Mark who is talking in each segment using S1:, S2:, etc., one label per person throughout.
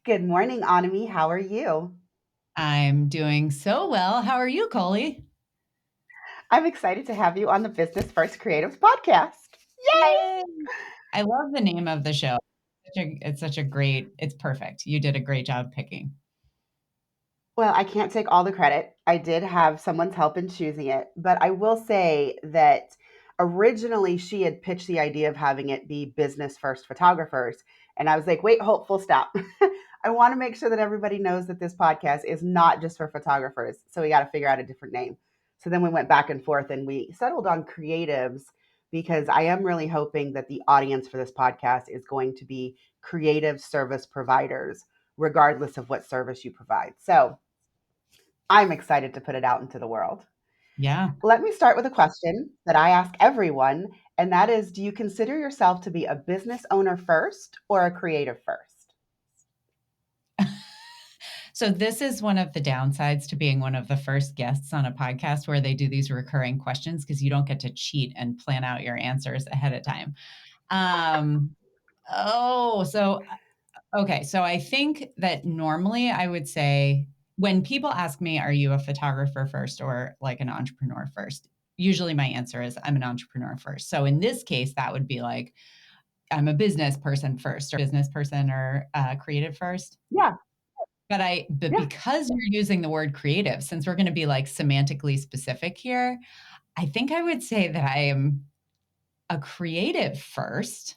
S1: Good morning, Annemie. How are you?
S2: I'm doing so well. How are you, Coley?
S1: I'm excited to have you on the Business First Creatives podcast. Yay!
S2: Yay! I love the name of the show. It's perfect. You did a great job picking.
S1: Well, I can't take all the credit. I did have someone's help in choosing it, but I will say that originally she had pitched the idea of having it be business first photographers. And I was like, wait, hold, full stop. I want to make sure that everybody knows that this podcast is not just for photographers. So we got to figure out a different name. So then we went back and forth and we settled on creatives because I am really hoping that the audience for this podcast is going to be creative service providers, regardless of what service you provide. So I'm excited to put it out into the world.
S2: Yeah.
S1: Let me start with a question that I ask everyone, and that is, do you consider yourself to be a business owner first or a creative first?
S2: So this is one of the downsides to being one of the first guests on a podcast where they do these recurring questions because you don't get to cheat and plan out your answers ahead of time. Um, oh, so Okay, so I think that normally I would say when people ask me, are you a photographer first or like an entrepreneur first? Usually my answer is I'm an entrepreneur first. So in this case, that would be like I'm a business person first or business person or creative first.
S1: Yeah,
S2: But
S1: yeah.
S2: because you're using the word creative, since we're going to be like semantically specific here, I think I would say that I am a creative first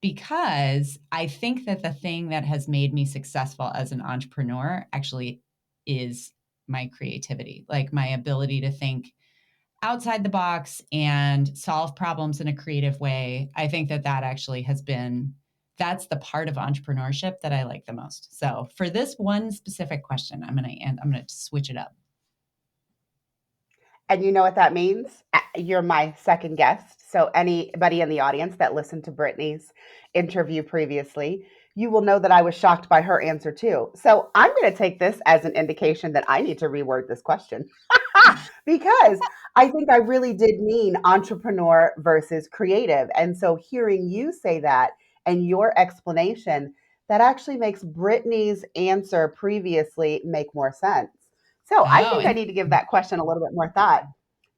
S2: because I think that the thing that has made me successful as an entrepreneur actually is my creativity, like my ability to think outside the box and solve problems in a creative way. I think that that actually has been that's the part of entrepreneurship that I like the most. So, for this one specific question, I'm going to switch it up.
S1: And you know what that means? You're my second guest. So, anybody in the audience that listened to Brittany's interview previously, you will know that I was shocked by her answer too. So, I'm going to take this as an indication that I need to reword this question because I think I really did mean entrepreneur versus creative. And so, hearing you say that and your explanation, that actually makes Brittany's answer previously make more sense. So I
S2: Oh,
S1: think I
S2: and
S1: need to give that question a little bit more thought.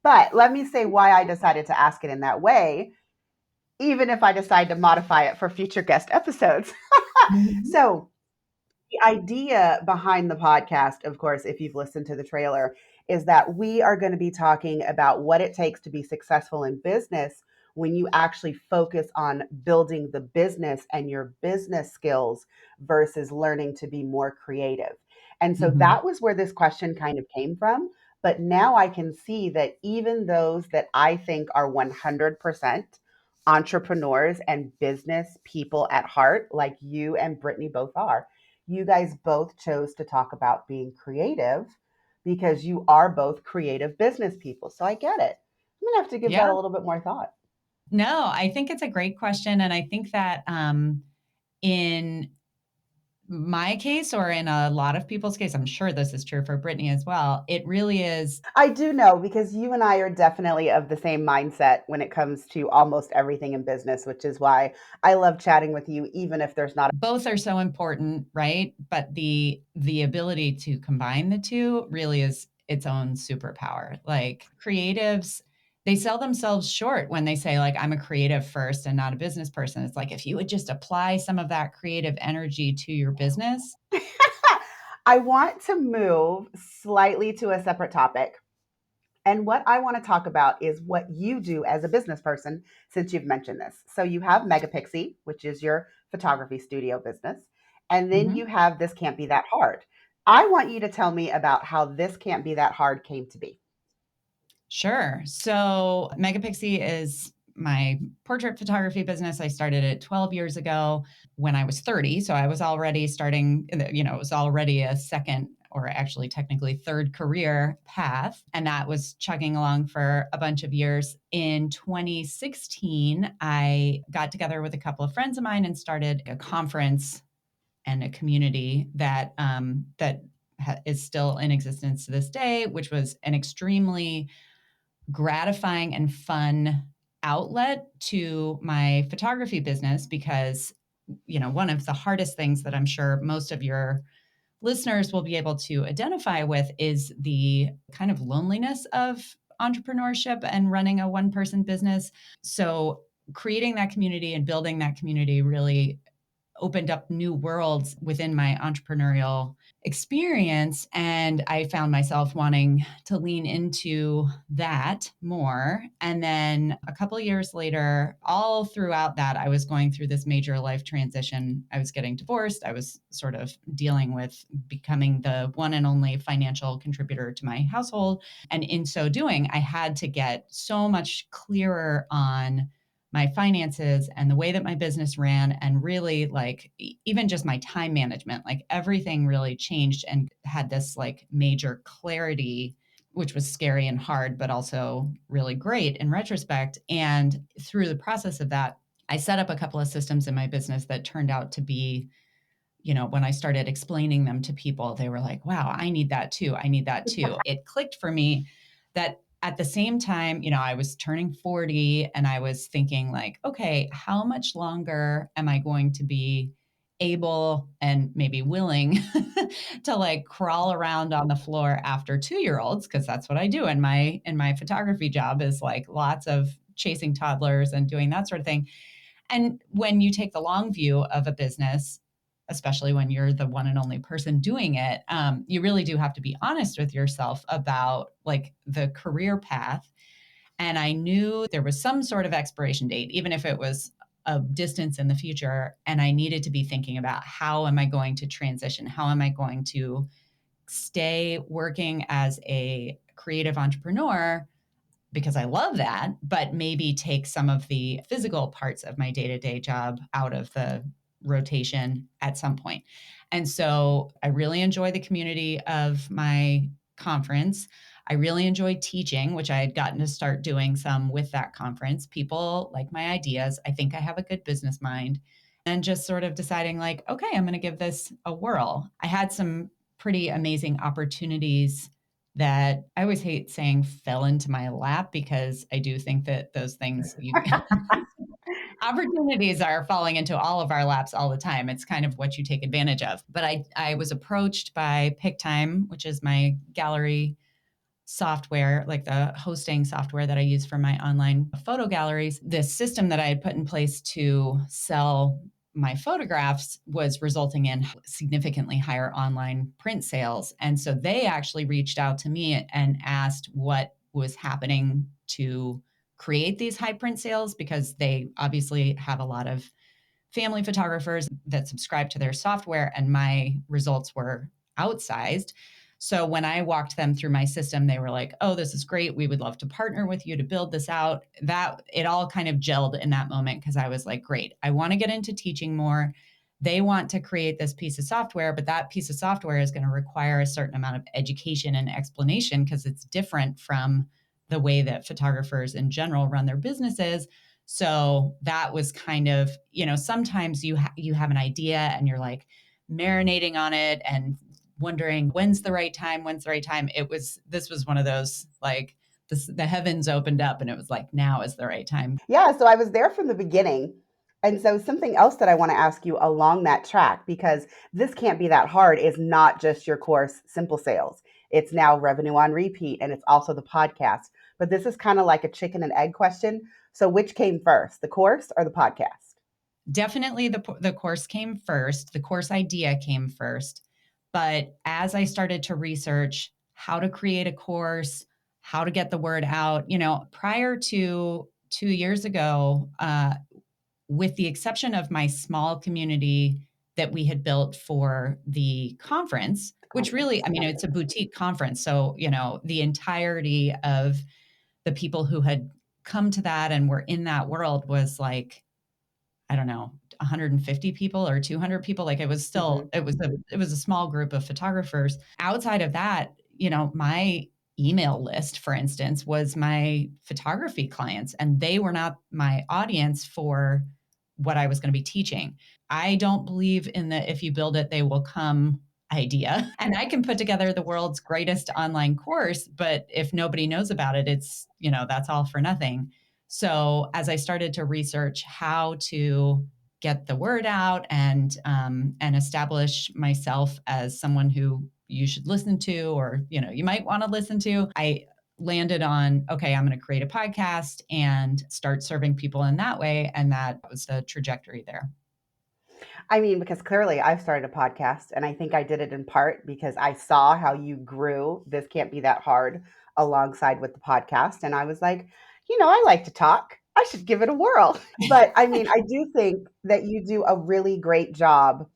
S1: But let me say why I decided to ask it in that way, even if I decide to modify it for future guest episodes.
S2: Mhm.
S1: So, the idea behind the podcast, of course, if you've listened to the trailer, is that we are going to be talking about what it takes to be successful in business when you actually focus on building the business and your business skills versus learning to be more creative. And so
S2: Mhm.
S1: that was where this question kind of came from. But now I can see that even those that I think are 100% entrepreneurs and business people at heart, like you and Brittany both are, you guys both chose to talk about being creative because you are both creative business people. So I get it. I'm going to have to give that
S2: Yeah.
S1: a little bit more thought.
S2: No, I think it's a great question. And I think that in my case, or in a lot of people's case, I'm sure this is true for Brittany as well, it really is.
S1: I do know because you and I are definitely of the same mindset when it comes to almost everything in business, which is why I love chatting with you, even if there's not.
S2: Both are so important, right? But the ability to combine the two really is its own superpower. Like creatives, they sell themselves short when they say like I'm a creative first and not a business person. It's like if you would just apply some of that creative energy to your business.
S1: I want to move slightly to a separate topic. And what I want to talk about is what you do as a business person, since you've mentioned this. So you have Megapixie, which is your photography studio business. And then you
S2: Mhm.
S1: have This Can't Be That Hard. I want you to tell me about how This Can't Be That Hard came to be.
S2: Sure. So Megapixie is my portrait photography business. I started it 12 years ago when I was 30. So I was already starting, it was already a second or actually technically third career path. And that was chugging along for a bunch of years. In 2016, I got together with a couple of friends of mine and started a conference and a community that is still in existence to this day, which was an extremely gratifying and fun outlet to my photography business because one of the hardest things that I'm sure most of your listeners will be able to identify with is the kind of loneliness of entrepreneurship and running a one person business. So, creating that community and building that community really opened up new worlds within my entrepreneurial experience. And I found myself wanting to lean into that more. And then a couple of years later, all throughout that, I was going through this major life transition. I was getting divorced. I was sort of dealing with becoming the one and only financial contributor to my household. And in so doing, I had to get so much clearer on my finances and the way that my business ran, and really like even just my time management, like everything really changed and had this like major clarity, which was scary and hard but also really great in retrospect. And through the process of that, I set up a couple of systems in my business that turned out to be, when I started explaining them to people, they were like, wow, I need that too. I need that too. It clicked for me that at the same time, I was turning 40 and I was thinking, like, okay, how much longer am I going to be able and maybe willing to like crawl around on the floor after 2-year olds? Because that's what I do in my photography job, is like lots of chasing toddlers and doing that sort of thing. And when you take the long view of a business, especially when you're the one and only person doing it, you really do have to be honest with yourself about like the career path. And I knew there was some sort of expiration date, even if it was a distance in the future. And I needed to be thinking about, how am I going to transition? How am I going to stay working as a creative entrepreneur, because I love that, but maybe take some of the physical parts of my day to day job out of the rotation at some point. And so I really enjoy the community of my conference. I really enjoy teaching, which I had gotten to start doing some with that conference. People like my ideas. I think I have a good business mind. And just sort of deciding, like, okay, I'm going to give this a whirl. I had some pretty amazing opportunities that I always hate saying fell into my lap, because I do think that those things, opportunities are falling into all of our laps all the time. It's kind of what you take advantage of. But I was approached by Pic-Time, which is my gallery software, like the hosting software that I use for my online photo galleries. This system that I had put in place to sell my photographs was resulting in significantly higher online print sales. And so they actually reached out to me and asked what was happening to create these high print sales, because they obviously have a lot of family photographers that subscribe to their software, and my results were outsized. So when I walked them through my system, they were like, "Oh, this is great. We would love to partner with you to build this out." That it all kind of gelled in that moment, because I was like, "Great. I want to get into teaching more. They want to create this piece of software, but that piece of software is going to require a certain amount of education and explanation, because it's different from the way that photographers in general run their businesses." So that was kind of, sometimes you have an idea and you're like marinating on it and wondering, when's the right time? When's the right time? This was one of those, like, the heavens opened up and it was like, now is the right time.
S1: Yeah, so I was there from the beginning. And so something else that I want to ask you along that track, because this can't be that hard, is not just your course, Simple Sales. It's now Revenue on Repeat, and it's also the podcast. But this is kind of like a chicken and egg question. So which came first, the course or the podcast?
S2: Definitely the course came first. The course idea came first. But as I started to research how to create a course, how to get the word out, prior to 2 years ago, with the exception of my small community that we had built for the conference,
S1: The
S2: which really,
S1: conference.
S2: I mean,
S1: Yeah.
S2: it's a boutique conference. So, the entirety of the people who had come to that and were in that world was like, I don't know, 150 people or 200 people. Like, it was
S1: Hmm.
S2: still, it was a small group of photographers. Outside of that, my email list, for instance, was my photography clients, and they were not my audience for what I was going to be teaching. I don't believe in the if you build it, they will come idea. And I can put together the world's greatest online course, but if nobody knows about it, that's all for nothing. So as I started to research how to get the word out and establish myself as someone who you should listen to, or you might want to listen to. I landed on, okay, I'm going to create a podcast and start serving people in that way, and that was the trajectory there.
S1: I mean, because clearly I've started a podcast, and I think I did it in part because I saw how you grew This Can't Be That Hard alongside with the podcast. And I was like, I like to talk. I should give it a whirl. But I mean, I do think that you do a really great job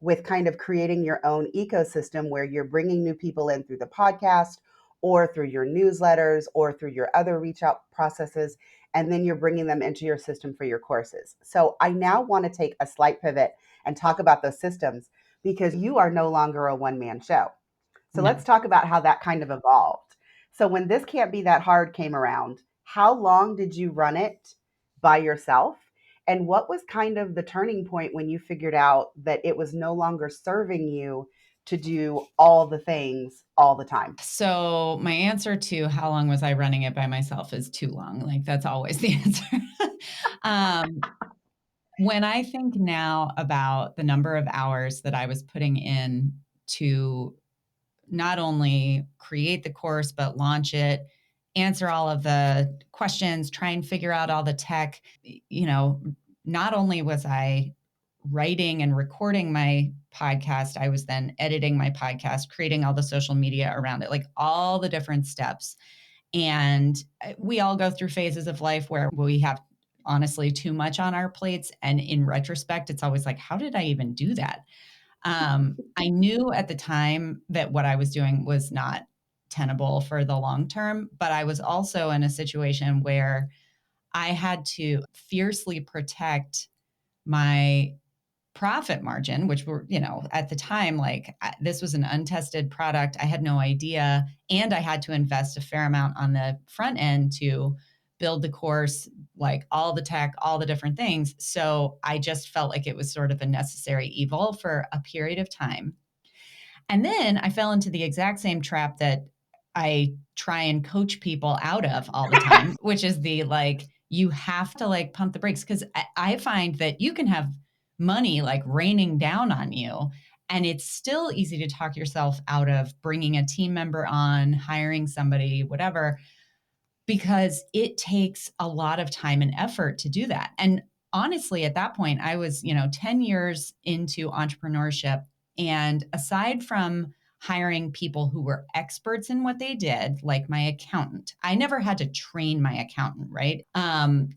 S1: with kind of creating your own ecosystem where you're bringing new people in through the podcast or through your newsletters or through your other reach out processes. And then you're bringing them into your system for your courses. So I now want to take a slight pivot and talk about those systems because you are no longer a one man show. So
S2: No.
S1: let's talk about how that kind of evolved. So when This Can't Be That Hard came around, how long did you run it by yourself? And what was kind of the turning point when you figured out that it was no longer serving you to do all the things all the time?
S2: So my answer to how long was I running it by myself is too long. Like, that's always the answer. um, when I think now about the number of hours that I was putting in to not only create the course, but launch it, answer all of the questions, try and figure out all the tech, not only was I writing and recording my podcast, I was then editing my podcast, creating all the social media around it, like all the different steps. And we all go through phases of life where we have honestly too much on our plates. And in retrospect, it's always like, how did I even do that? I knew at the time that what I was doing was not tenable for the long term, but I was also in a situation where I had to fiercely protect my profit margin, which were, at the time, like this was an untested product. I had no idea. And I had to invest a fair amount on the front end to build the course, like all the tech, all the different things. So I just felt like it was sort of a necessary evil for a period of time. And then I fell into the exact same trap that I try and coach people out of all the time, which is the like, you have to like pump the brakes. Cause I find that you can have money like raining down on you. And it's still easy to talk yourself out of bringing a team member on, hiring somebody, whatever, because it takes a lot of time and effort to do that. And honestly, at that point, I was, 10 years into entrepreneurship. And aside from hiring people who were experts in what they did, like my accountant, I never had to train my accountant, right?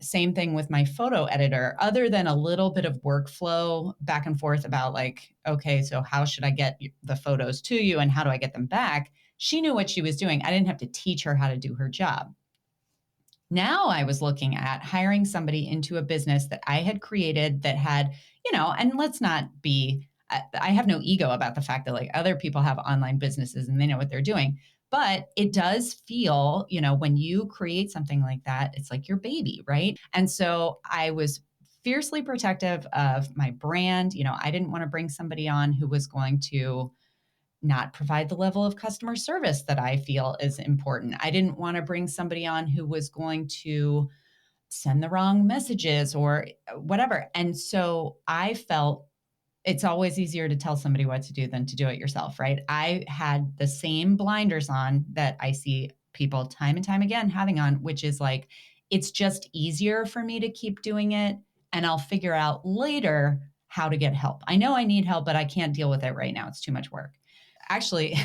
S2: Same thing with my photo editor, other than a little bit of workflow back and forth about like, okay, so how should I get the photos to you and how do I get them back? She knew what she was doing. I didn't have to teach her how to do her job. Now I was looking at hiring somebody into a business that I had created that had, and let's not be, I have no ego about the fact that like other people have online businesses and they know what they're doing. But it does feel, when you create something like that, it's like your baby, right? And so I was fiercely protective of my brand. I didn't want to bring somebody on who was going to not provide the level of customer service that I feel is important. I didn't want to bring somebody on who was going to send the wrong messages or whatever. And so I felt it's always easier to tell somebody what to do than to do it yourself, right? I had the same blinders on that I see people time and time again having on, which is like, it's just easier for me to keep doing it. And I'll figure out later how to get help. I know I need help, but I can't deal with it right now. It's too much work. Actually,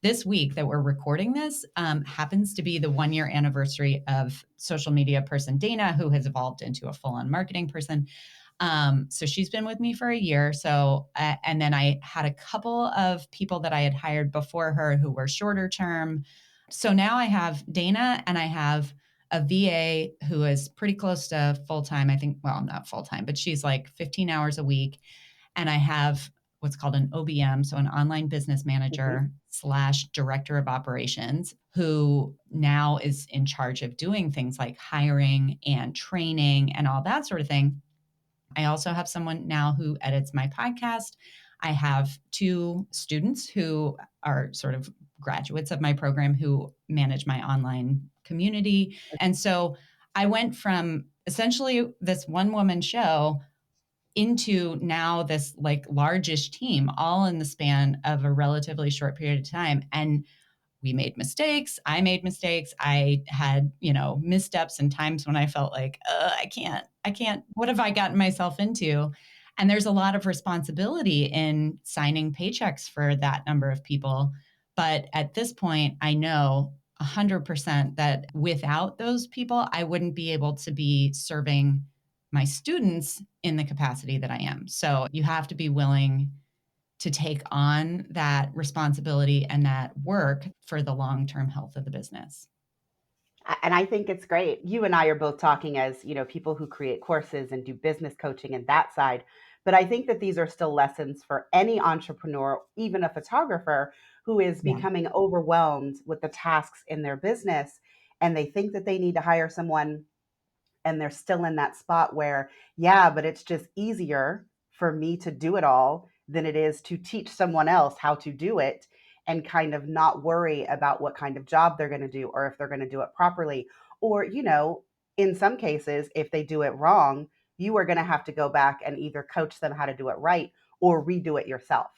S2: this week that we're recording this happens to be the 1 year anniversary of social media person Dana, who has evolved into a full on marketing person. So she's been with me for a year. So, and then I had a couple of people that I had hired before her who were shorter term. So now I have Dana and I have a VA who is pretty close to full time. I think, well, not full time, but she's like 15 hours a week. And I have what's called an OBM, so an online business
S1: Mhm.
S2: manager slash director of operations, who now is in charge of doing things like hiring and training and all that sort of thing. I also have someone now who edits my podcast. I have two students who are sort of graduates of my program who manage my online community. And so I went from essentially this one woman show into now this like largish team all in the span of a relatively short period of time. And we made mistakes. I made mistakes. I had, missteps and times when I felt like, I can't, what have I gotten myself into? And there's a lot of responsibility in signing paychecks for that number of people. But at this point, I know 100% that without those people, I wouldn't be able to be serving my students in the capacity that I am. So you have to be willing to take on that responsibility and that work for the long-term health of the business.
S1: And I think it's great. You and I are both talking as, people who create courses and do business coaching and that side. But I think that these are still lessons for any entrepreneur, even a photographer who is
S2: Yeah.
S1: becoming overwhelmed with the tasks in their business and they think that they need to hire someone and they're still in that spot where, yeah, but it's just easier for me to do it all than it is to teach someone else how to do it and kind of not worry about what kind of job they're going to do or if they're going to do it properly. Or, in some cases, if they do it wrong, you are going to have to go back and either coach them how to do it right or redo it yourself.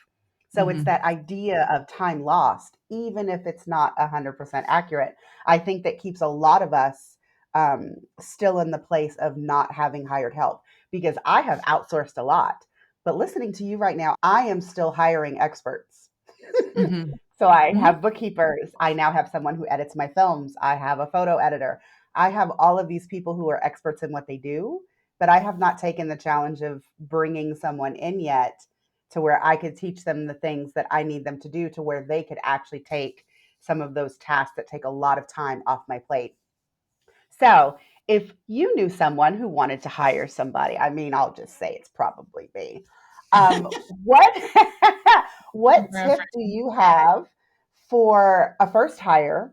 S1: So it's
S2: Mm-hmm.
S1: that idea of time lost, even if it's not 100% accurate. I think that keeps a lot of us still in the place of not having hired help because I have outsourced a lot. But listening to you right now, I am still hiring experts.
S2: Mm-hmm.
S1: So I
S2: Mm-hmm.
S1: have bookkeepers. I now have someone who edits my films. I have a photo editor. I have all of these people who are experts in what they do, but I have not taken the challenge of bringing someone in yet to where I could teach them the things that I need them to do to where they could actually take some of those tasks that take a lot of time off my plate. So, if you knew someone who wanted to hire somebody, I mean, I'll just say it's probably me. What what tip do you have for a first hire?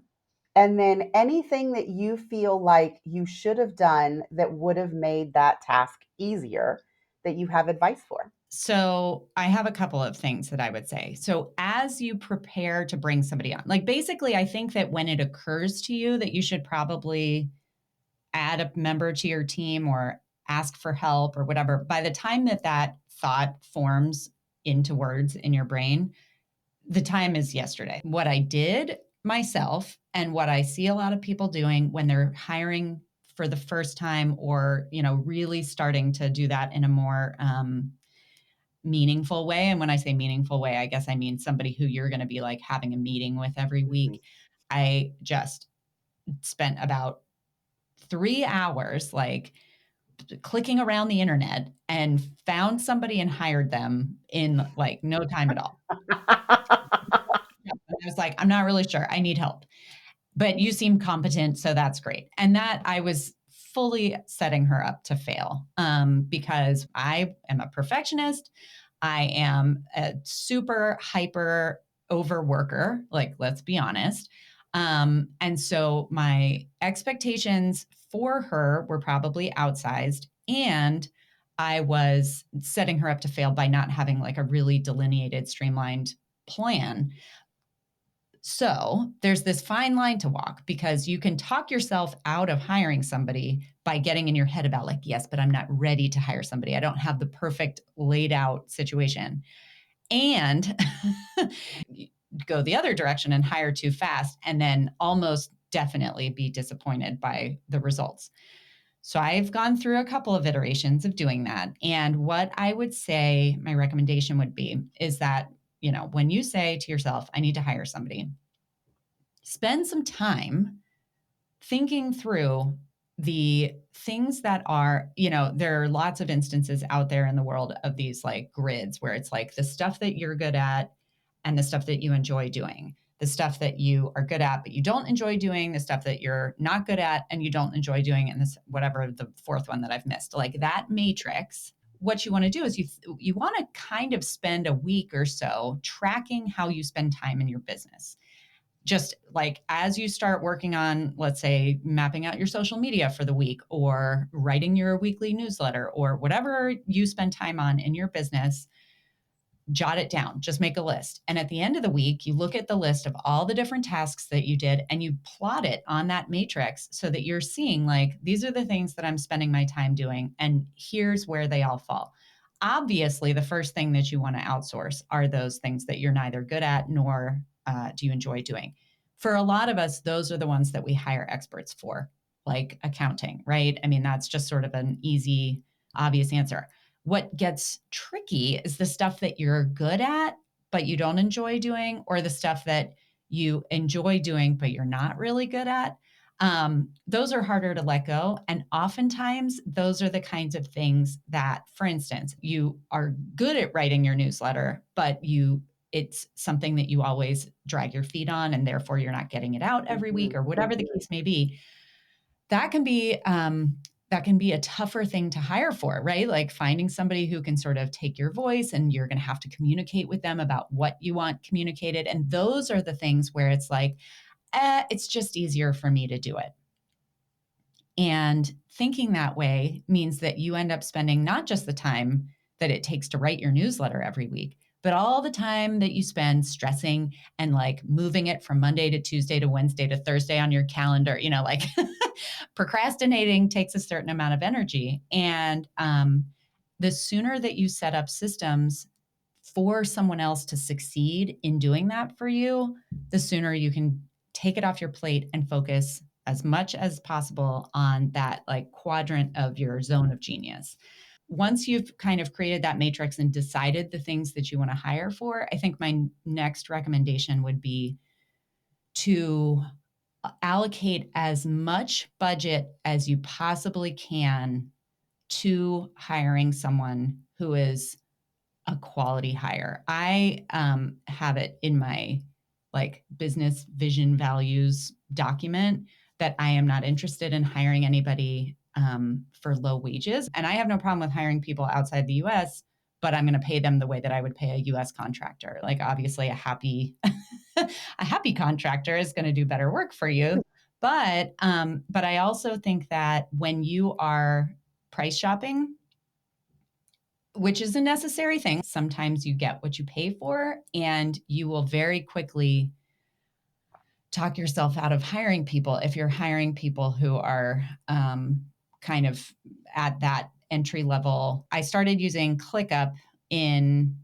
S1: And then anything that you feel like you should have done that would have made that task easier that you have advice for?
S2: So I have a couple of things that I would say. So as you prepare to bring somebody on, like basically, I think that when it occurs to you that you should probably add a member to your team or ask for help or whatever, by the time that that thought forms into words in your brain, the time is yesterday. What I did myself and what I see a lot of people doing when they're hiring for the first time or, really starting to do that in a more meaningful way. And when I say meaningful way, I guess I mean somebody who you're going to be like having a meeting with every
S1: Mhm.
S2: week. I just spent about 3 hours like clicking around the internet and found somebody and hired them in like no time at all. And I was like, I'm not really sure. I need help. But you seem competent, so that's great. And that I was fully setting her up to fail because I am a perfectionist. I am a super hyper overworker, like, let's be honest. And so my expectations for her were probably outsized. And I was setting her up to fail by not having like a really delineated, streamlined plan. So there's this fine line to walk because you can talk yourself out of hiring somebody by getting in your head about, like, yes, but I'm not ready to hire somebody. I don't have the perfect laid out situation. And go the other direction and hire too fast and then almost definitely be disappointed by the results. So I've gone through a couple of iterations of doing that. And what I would say my recommendation would be is that, when you say to yourself, I need to hire somebody, spend some time thinking through the things that are, there are lots of instances out there in the world of these like grids where it's like the stuff that you're good at and the stuff that you enjoy doing, the stuff that you are good at, but you don't enjoy doing, the stuff that you're not good at and you don't enjoy doing, and this, whatever the fourth one that I've missed, like that matrix. What you want to do is you want to kind of spend a week or so tracking how you spend time in your business, just like as you start working on, let's say, mapping out your social media for the week or writing your weekly newsletter or whatever you spend time on in your business, jot it down, just make a list. And at the end of the week, you look at the list of all the different tasks that you did and you plot it on that matrix so that you're seeing like, these are the things that I'm spending my time doing. And here's where they all fall. obviously the first thing that you want to outsource are those things that you're neither good at nor do you enjoy doing. For a lot of us, those are the ones that we hire experts for, like accounting, right? I mean, that's just sort of an easy, obvious answer. What gets tricky is the stuff that you're good at, but you don't enjoy doing, or the stuff that you enjoy doing, but you're not really good at. Those are harder to let go. And oftentimes, those are the kinds of things that, for instance, you are good at writing your newsletter, but it's something that you always drag your feet on, and therefore you're not getting it out every week,
S1: Mhm.
S2: or whatever the case may be. That can be that can be a tougher thing to hire for, right? Like finding somebody who can sort of take your voice, and you're going to have to communicate with them about what you want communicated. And those are the things where it's like, it's just easier for me to do it. And thinking that way means that you end up spending not just the time that it takes to write your newsletter every week, but all the time that you spend stressing and like moving it from Monday to Tuesday to Wednesday to Thursday on your calendar. Like procrastinating takes a certain amount of energy. And the sooner that you set up systems for someone else to succeed in doing that for you, the sooner you can take it off your plate and focus as much as possible on that like quadrant of your zone of genius. Once you've kind of created that matrix and decided the things that you want to hire for, I think my next recommendation would be to allocate as much budget as you possibly can to hiring someone who is a quality hire. I have it in my like business vision values document that I am not interested in hiring anybody for low wages. And I have no problem with hiring people outside the US, but I'm going to pay them the way that I would pay a US contractor. Like obviously a happy a happy contractor is going to do better work for you. But I also think that when you are price shopping, which is a necessary thing. Sometimes you get what you pay for, and you will very quickly talk yourself out of hiring people if you're hiring people who are kind of at that entry level. I started using ClickUp in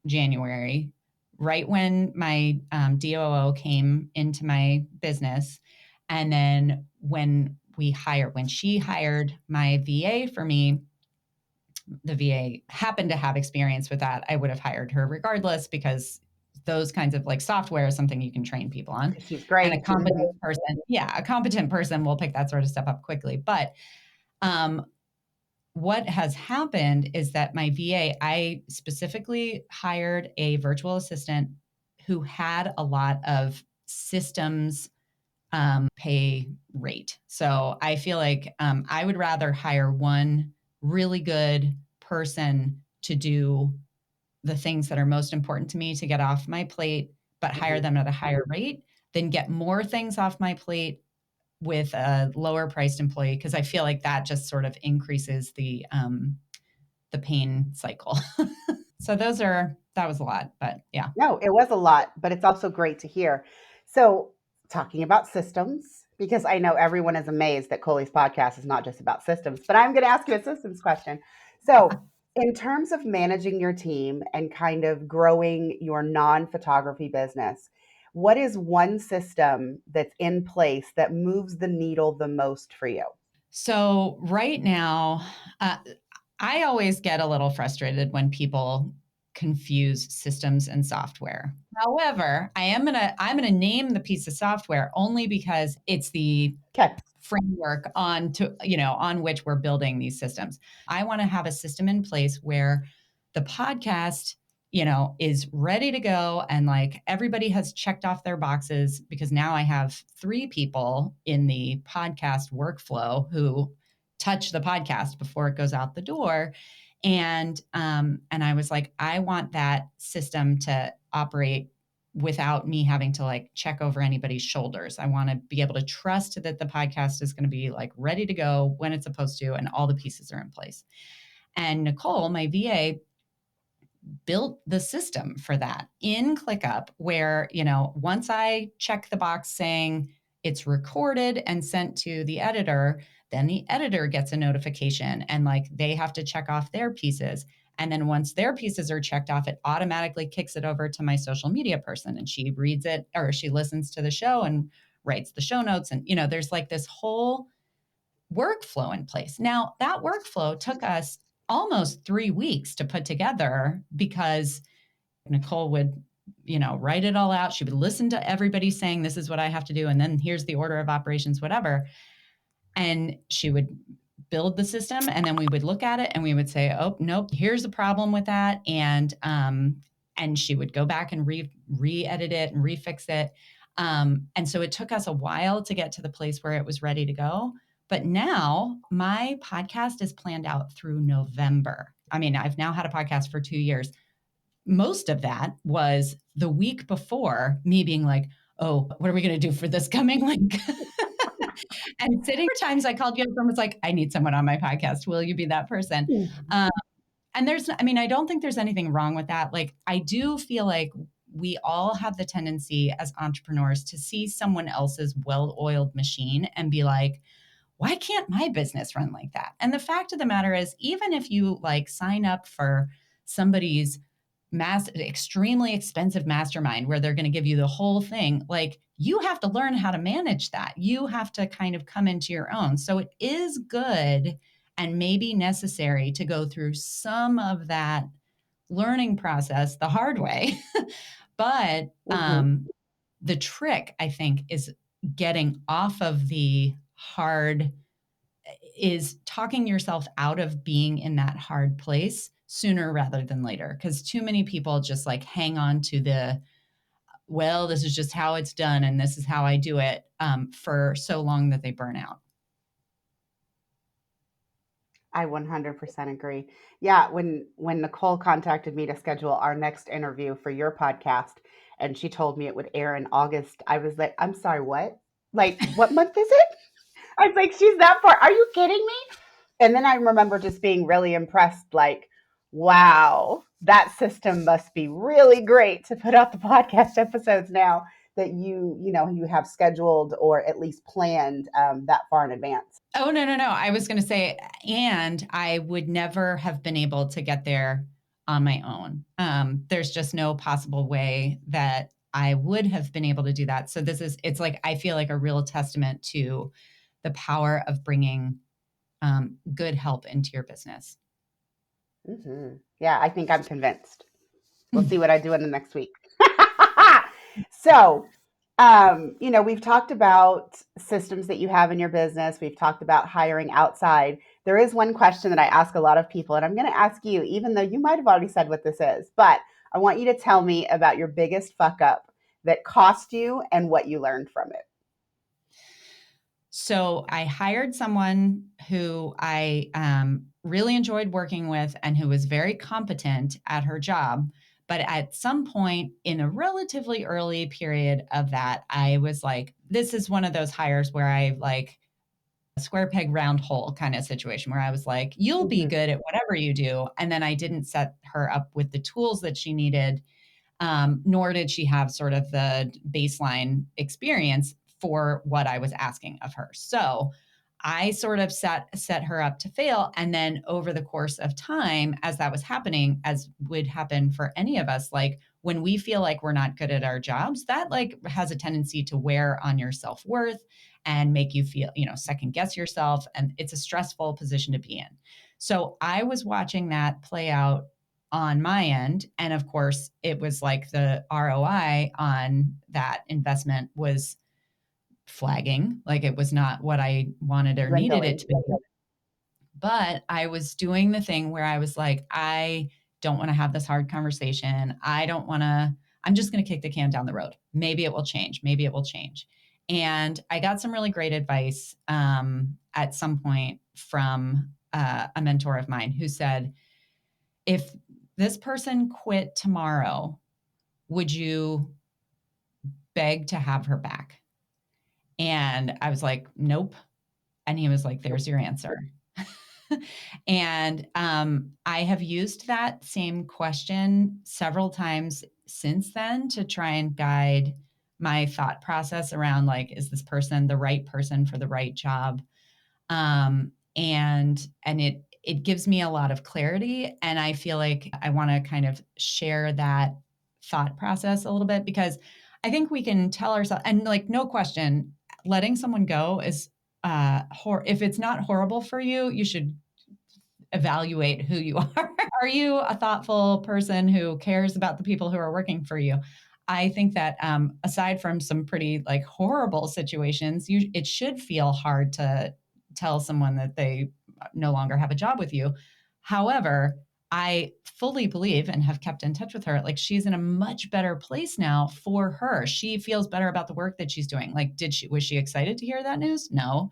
S2: January, right when my DOO came into my business. And then when she hired my VA for me, the VA happened to have experience with that, I would have hired her regardless, because those kinds of like software is something you can train people on.
S1: She's
S2: And a
S1: great.
S2: competent person, yeah, a competent person will pick that sort of stuff up quickly. But um, what has happened is that my VA, I specifically hired a virtual assistant who had a lot of systems pay rate. So I feel like I would rather hire one really good person to do the things that are most important to me to get off my plate, but hire
S1: Mhm.
S2: them at a higher rate than get more things off my plate with a lower priced employee, because I feel like that just sort of increases the pain cycle. So that was a lot, but yeah.
S1: No, it was a lot, but it's also great to hear. So, talking about systems, because I know everyone is amazed that Coley's podcast is not just about systems, but I'm going to ask you a systems question. So, in terms of managing your team and kind of growing your non photography business, what is one system that's in place that moves the needle the most for you?
S2: So right now, uh, I always get a little frustrated when people confuse systems and software. However, I'm gonna name the piece of software only because it's the
S1: Okay.
S2: framework on which we're building these systems. I want to have a system in place where the podcast is ready to go, and like everybody has checked off their boxes, because now I have 3 people in the podcast workflow who touch the podcast before it goes out the door. And I was like, I want that system to operate without me having to like check over anybody's shoulders. I want to be able to trust that the podcast is going to be like ready to go when it's supposed to, and all the pieces are in place. And Nicole, my VA, built the system for that in ClickUp, where, once I check the box saying it's recorded and sent to the editor, then the editor gets a notification, and like they have to check off their pieces. And then once their pieces are checked off, it automatically kicks it over to my social media person, and she reads it, or she listens to the show and writes the show notes. And, there's like this whole workflow in place. Now, that workflow took us almost 3 weeks to put together because Nicole would, write it all out. She would listen to everybody saying, this is what I have to do. And then here's the order of operations, whatever. And she would build the system, and then we would look at it and we would say, oh, nope, here's the problem with that. And she would go back and re-edit it and refix it. And so it took us a while to get to the place where it was ready to go. But now my podcast is planned out through November. I mean, I've now had a podcast for 2 years. Most of that was the week before me being like, oh, what are we going to do for this coming week? And sitting for times I called you up and was like, I need someone on my podcast. Will you be that person?
S1: Mhm.
S2: Um, and I don't think there's anything wrong with that. Like, I do feel like we all have the tendency as entrepreneurs to see someone else's well-oiled machine and be like, why can't my business run like that? And the fact of the matter is, even if you like sign up for somebody's extremely expensive mastermind where they're going to give you the whole thing, like, you have to learn how to manage that. You have to kind of come into your own. So it is good and maybe necessary to go through some of that learning process the hard way. But
S1: Mhm.
S2: the trick, I think, is getting off of the hard, is talking yourself out of being in that hard place sooner rather than later. Because too many people just like hang on to the, well, this is just how it's done and this is how I do it, for so long that they burn out.
S1: I 100% agree. Yeah, when Nicole contacted me to schedule our next interview for your podcast and she told me it would air in August, I was like, "I'm sorry, what? Like, what month is it?" I was like, "She's that far. Are you kidding me?" And then I remember just being really impressed, like, wow, that system must be really great to put out the podcast episodes now that you have scheduled or at least planned that far in advance.
S2: Oh, no, no, no. I was going to say, and I would never have been able to get there on my own. There's just no possible way that I would have been able to do that. So it's like, I feel like a real testament to the power of bringing good help into your business.
S1: Yeah, I think I'm convinced. We'll see what I do in the next week. So, we've talked about systems that you have in your business. We've talked about hiring outside. There is one question that I ask a lot of people, and I'm going to ask you, even though you might have already said what this is, but I want you to tell me about your biggest fuck up that cost you and what you learned from it.
S2: So I hired someone who I really enjoyed working with and who was very competent at her job. But at some point in a relatively early period of that, I was like, this is one of those hires where I like a square peg round hole kind of situation where I was like, you'll be
S1: Mhm.
S2: good at whatever you do. And then I didn't set her up with the tools that she needed, nor did she have sort of the baseline experience for what I was asking of her. So I sort of set her up to fail. And then over the course of time, as that was happening, as would happen for any of us, like when we feel like we're not good at our jobs, that like has a tendency to wear on your self-worth and make you feel, second guess yourself. And it's a stressful position to be in. So I was watching that play out on my end. And of course, it was like the ROI on that investment was flagging, like it was not what I wanted or needed it
S1: Dwindling.
S2: to be. But I was doing the thing where I was like, I don't want to have this hard conversation. I'm just going to kick the can down the road. Maybe it will change. Maybe it will change. And I got some really great advice at some point from a mentor of mine who said, if this person quit tomorrow, would you beg to have her back? And I was like, nope. And he was like, there's your answer. And I have used that same question several times since then to try and guide my thought process around like, is this person the right person for the right job? And it gives me a lot of clarity. And I feel like I want to kind of share that thought process a little bit because I think we can tell ourselves, and like, no question, letting someone go is, if it's not horrible for you, you should evaluate who you are. Are you a thoughtful person who cares about the people who are working for you? I think that aside from some pretty like horrible situations, it should feel hard to tell someone that they no longer have a job with you. However, I fully believe and have kept in touch with her. Like she's in a much better place now for her. She feels better about the work that she's doing. Like, was she excited to hear that news? No.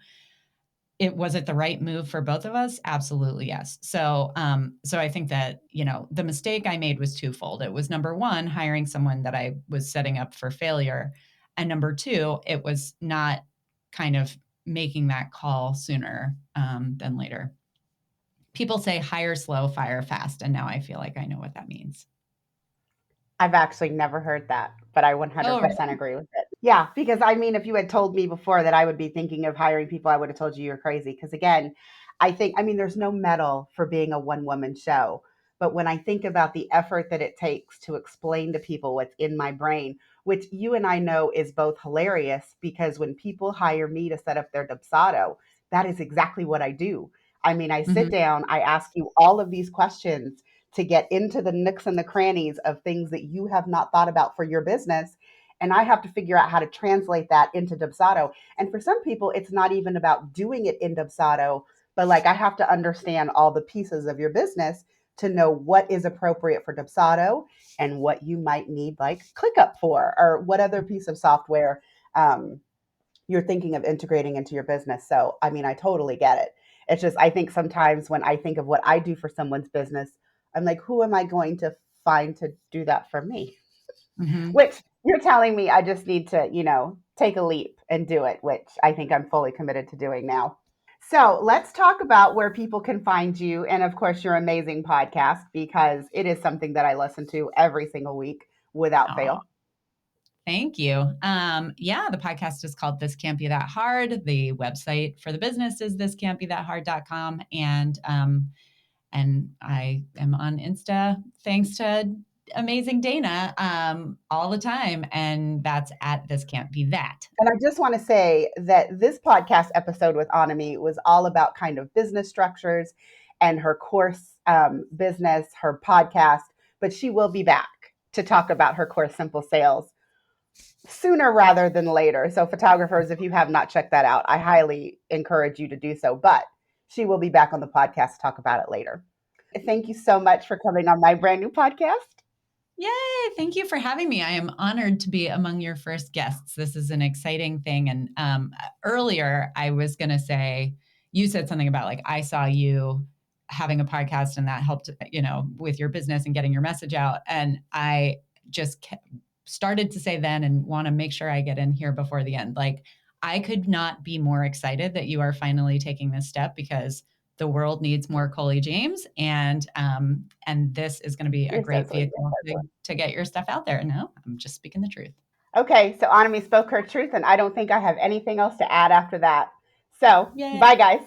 S2: Was it the right move for both of us? Absolutely, yes. So I think that, the mistake I made was twofold. It was number one, hiring someone that I was setting up for failure. And number two, it was not kind of making that call sooner than later. People say hire slow, fire fast. And now I feel like I know what that means.
S1: I've actually never heard that, but I
S2: Oh,
S1: 100%
S2: really?
S1: agree with it. Yeah, because I mean, if you had told me before that I would be thinking of hiring people, I would have told you you're crazy. Because again, I mean, there's no medal for being a one woman show. But when I think about the effort that it takes to explain to people what's in my brain, which you and I know is both hilarious because when people hire me to set up their Dubsado, that is exactly what I do. I mean, I sit
S2: Mhm.
S1: down, I ask you all of these questions to get into the nooks and the crannies of things that you have not thought about for your business. And I have to figure out how to translate that into Dubsado. And for some people, it's not even about doing it in Dubsado, but like I have to understand all the pieces of your business to know what is appropriate for Dubsado and what you might need like ClickUp for, or what other piece of software um, you're thinking of integrating into your business. So, I mean, I totally get it. It's just, I think sometimes when I think of what I do for someone's business, I'm like, who am I going to find to do that for me?
S2: Mhm.
S1: Which you're telling me I just need to, take a leap and do it, which I think I'm fully committed to doing now. So let's talk about where people can find you. And of course, your amazing podcast, because it is something that I listen to every single week without
S2: Aw.
S1: fail.
S2: Thank you. Yeah, the podcast is called This Can't Be That Hard. The website for the business is thiscan'tbethathard.com. And I am on Insta thanks to amazing Dana all the time. And that's at This Can't Be That.
S1: And I just want to say that this podcast episode with Annemie was all about kind of business structures and her course business, her podcast, but she will be back to talk about her course, Simple Sales, sooner rather than later. So, photographers, if you have not checked that out, I highly encourage you to do so. But she will be back on the podcast to talk about it later. Thank you so much for coming on my brand new podcast.
S2: Yay! Thank you for having me. I am honored to be among your first guests. This is an exciting thing. And earlier, I was going to say, you said something about like, I saw you having a podcast and that helped, with your business and getting your message out. And I just started to say then and want to make sure I get in here before the end. Like, I could not be more excited that you are finally taking this step because the world needs more Coley James, and this is going to be a
S1: You're so
S2: great
S1: sweet.
S2: vehicle to get your stuff out there. No, I'm just speaking the truth.
S1: Okay, so Anami spoke her truth, and I don't think I have anything else to add after that. So,
S2: Yay!
S1: bye, guys.